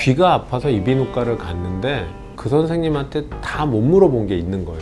귀가 아파서 이비인후과를 갔는데 그 선생님한테 다 못 물어본 게 있는 거예요.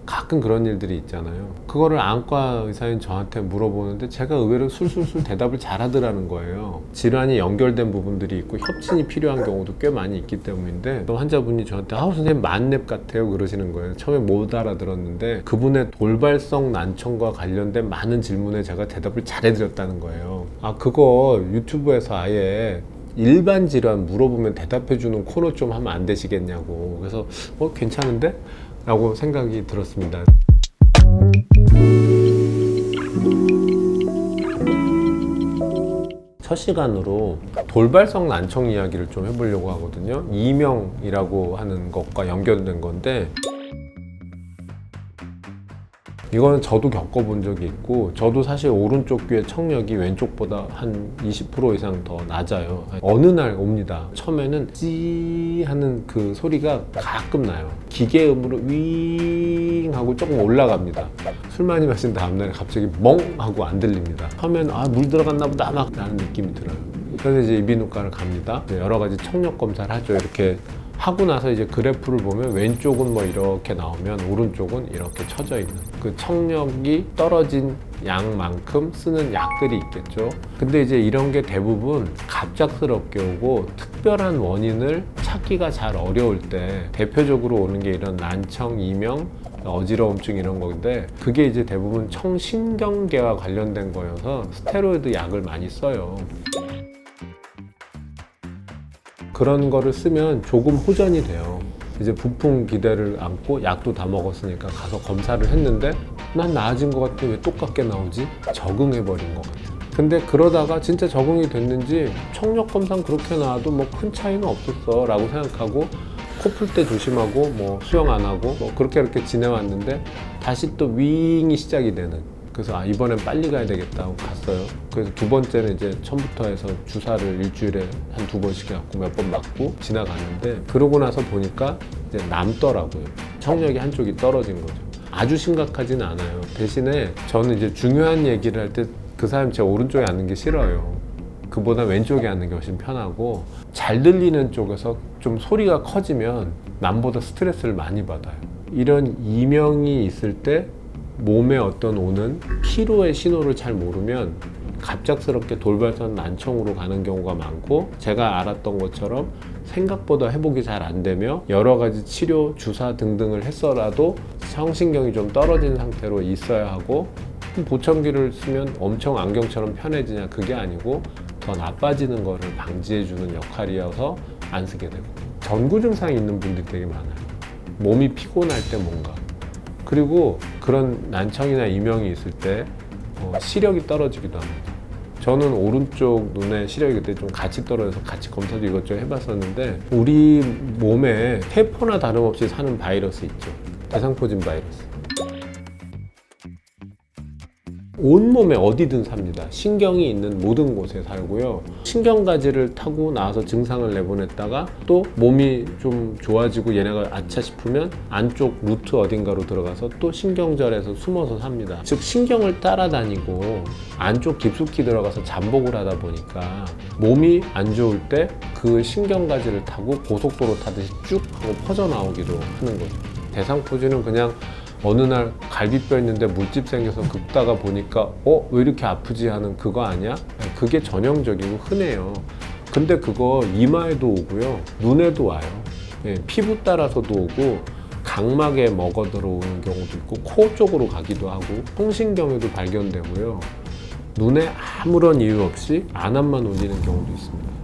가끔 그런 일들이 있잖아요. 그거를 안과 의사인 저한테 물어보는데 제가 의외로 술술술 대답을 잘하더라는 거예요. 질환이 연결된 부분들이 있고 협진이 필요한 경우도 꽤 많이 있기 때문인데, 또 환자분이 저한테 선생님 만렙 같아요 그러시는 거예요. 처음에 못 알아들었는데 그분의 돌발성 난청과 관련된 많은 질문에 제가 대답을 잘해드렸다는 거예요. 그거 유튜브에서 아예 일반 질환 물어보면 대답해주는 코너 좀 하면 안 되시겠냐고. 그래서 괜찮은데? 라고 생각이 들었습니다. 첫 시간으로 돌발성 난청 이야기를 좀 해보려고 하거든요. 이명이라고 하는 것과 연결된 건데, 이거는 저도 겪어본 적이 있고, 저도 사실 오른쪽 귀의 청력이 왼쪽보다 한 20% 이상 더 낮아요. 어느 날 옵니다. 처음에는 찌 하는 그 소리가 가끔 나요. 기계음으로 윙 하고 조금 올라갑니다. 술 많이 마신 다음날 갑자기 멍 하고 안 들립니다. 처음에는 물 들어갔나 보다 막 나는 느낌이 들어요. 그래서 이제 이비인후과를 갑니다. 여러 가지 청력 검사를 하죠. 이렇게 하고 나서 이제 그래프를 보면 왼쪽은 뭐 이렇게 나오면 오른쪽은 이렇게 쳐져 있는, 그 청력이 떨어진 양만큼 쓰는 약들이 있겠죠. 근데 이제 이런 게 대부분 갑작스럽게 오고 특별한 원인을 찾기가 잘 어려울 때 대표적으로 오는 게 이런 난청, 이명, 어지러움증 이런 건데, 그게 이제 대부분 청신경계와 관련된 거여서 스테로이드 약을 많이 써요. 그런 거를 쓰면 조금 호전이 돼요. 이제 부풍 기대를 안고 약도 다 먹었으니까 가서 검사를 했는데 난 나아진 것 같아, 왜 똑같게 나오지? 적응해버린 것 같아요. 근데 그러다가 진짜 적응이 됐는지 청력 검사는 그렇게 나와도 뭐 큰 차이는 없었어 라고 생각하고, 코 풀 때 조심하고 뭐 수영 안 하고 뭐 그렇게 지내왔는데 다시 또 윙이 시작이 되는, 그래서 이번엔 빨리 가야 되겠다 하고 갔어요. 그래서 두 번째는 이제 처음부터 해서 주사를 일주일에 한 2번씩 해갖고 몇 번 맞고 지나갔는데, 그러고 나서 보니까 이제 남더라고요. 청력이 한쪽이 떨어진 거죠. 아주 심각하진 않아요. 대신에 저는 이제 중요한 얘기를 할 때 그 사람 제 오른쪽에 앉는 게 싫어요. 그보다 왼쪽에 앉는 게 훨씬 편하고, 잘 들리는 쪽에서 좀 소리가 커지면 남보다 스트레스를 많이 받아요. 이런 이명이 있을 때 몸에 어떤 오는 피로의 신호를 잘 모르면 갑작스럽게 돌발성 난청으로 가는 경우가 많고, 제가 알았던 것처럼 생각보다 회복이 잘 안 되며 여러 가지 치료, 주사 등등을 했어라도 청신경이 좀 떨어진 상태로 있어야 하고, 보청기를 쓰면 엄청 안경처럼 편해지냐, 그게 아니고 더 나빠지는 거를 방지해주는 역할이어서 안 쓰게 되고, 전구 증상이 있는 분들이 되게 많아요. 몸이 피곤할 때 뭔가, 그리고 그런 난청이나 이명이 있을 때 시력이 떨어지기도 합니다. 저는 오른쪽 눈에 시력이 그때 좀 같이 떨어져서 같이 검사도 이것저것 해봤었는데, 우리 몸에 세포나 다름없이 사는 바이러스 있죠. 대상포진 바이러스. 온몸에 어디든 삽니다. 신경이 있는 모든 곳에 살고요. 신경가지를 타고 나와서 증상을 내보냈다가 또 몸이 좀 좋아지고 얘네가 아차 싶으면 안쪽 루트 어딘가로 들어가서 또 신경절에서 숨어서 삽니다. 즉 신경을 따라다니고 안쪽 깊숙이 들어가서 잠복을 하다 보니까 몸이 안 좋을 때 그 신경가지를 타고 고속도로 타듯이 쭉 하고 퍼져나오기도 하는 거죠. 대상포진은 그냥 어느 날 갈비뼈 있는데 물집 생겨서 긁다가 보니까 왜 이렇게 아프지 하는 그거 아니야? 그게 전형적이고 흔해요. 근데 그거 이마에도 오고요, 눈에도 와요. 피부 따라서도 오고, 각막에 먹어 들어오는 경우도 있고, 코 쪽으로 가기도 하고, 청신경에도 발견되고요. 눈에 아무런 이유 없이 안압만 올리는 경우도 있습니다.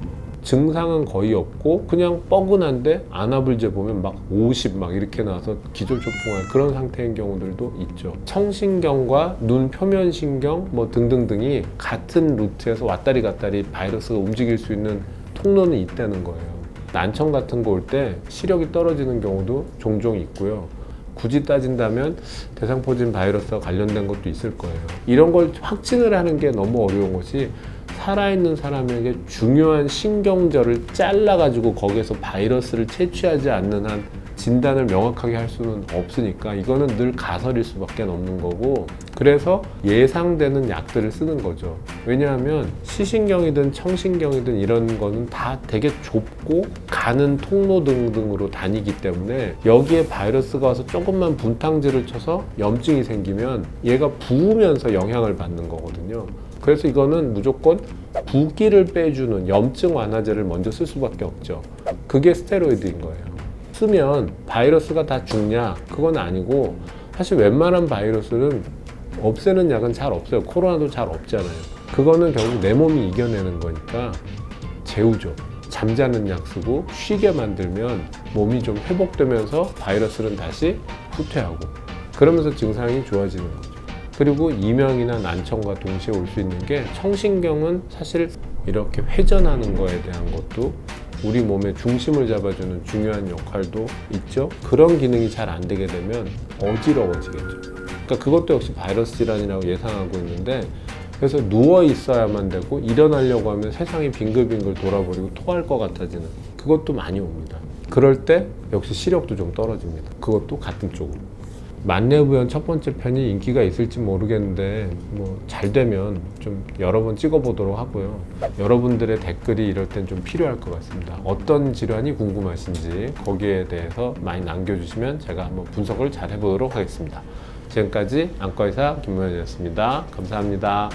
증상은 거의 없고 그냥 뻐근한데 안압을 재보면 막 50 막 이렇게 나와서 기절초풍할 그런 상태인 경우들도 있죠. 청신경과 눈 표면신경 뭐 등등등이 같은 루트에서 왔다리 갔다리 바이러스가 움직일 수 있는 통로는 있다는 거예요. 난청 같은 거 올 때 시력이 떨어지는 경우도 종종 있고요. 굳이 따진다면 대상포진 바이러스와 관련된 것도 있을 거예요. 이런 걸 확진을 하는 게 너무 어려운 것이, 살아있는 사람에게 중요한 신경절을 잘라가지고 거기에서 바이러스를 채취하지 않는 한 진단을 명확하게 할 수는 없으니까 이거는 늘 가설일 수밖에 없는 거고, 그래서 예상되는 약들을 쓰는 거죠. 왜냐하면 시신경이든 청신경이든 이런 거는 다 되게 좁고 가는 통로 등등으로 다니기 때문에 여기에 바이러스가 와서 조금만 분탕질을 쳐서 염증이 생기면 얘가 부으면서 영향을 받는 거거든요. 그래서 이거는 무조건 붓기를 빼주는 염증 완화제를 먼저 쓸 수밖에 없죠. 그게 스테로이드인 거예요. 쓰면 바이러스가 다 죽냐? 그건 아니고, 사실 웬만한 바이러스는 없애는 약은 잘 없어요. 코로나도 잘 없잖아요. 그거는 결국 내 몸이 이겨내는 거니까 재우죠. 잠자는 약 쓰고 쉬게 만들면 몸이 좀 회복되면서 바이러스는 다시 후퇴하고, 그러면서 증상이 좋아지는 거죠. 그리고 이명이나 난청과 동시에 올 수 있는 게, 청신경은 사실 이렇게 회전하는 거에 대한 것도 우리 몸의 중심을 잡아주는 중요한 역할도 있죠. 그런 기능이 잘 안 되게 되면 어지러워지겠죠. 그러니까 그것도 역시 바이러스 질환이라고 예상하고 있는데, 그래서 누워 있어야만 되고 일어나려고 하면 세상이 빙글빙글 돌아버리고 토할 것 같아지는, 그것도 많이 옵니다. 그럴 때 역시 시력도 좀 떨어집니다. 그것도 같은 쪽으로. 만뇌부연 첫 번째 편이 인기가 있을지 모르겠는데 뭐 잘 되면 좀 여러 번 찍어보도록 하고요. 여러분들의 댓글이 이럴 땐 좀 필요할 것 같습니다. 어떤 질환이 궁금하신지 거기에 대해서 많이 남겨주시면 제가 한번 분석을 잘 해보도록 하겠습니다. 지금까지 안과의사 김모현이었습니다. 감사합니다.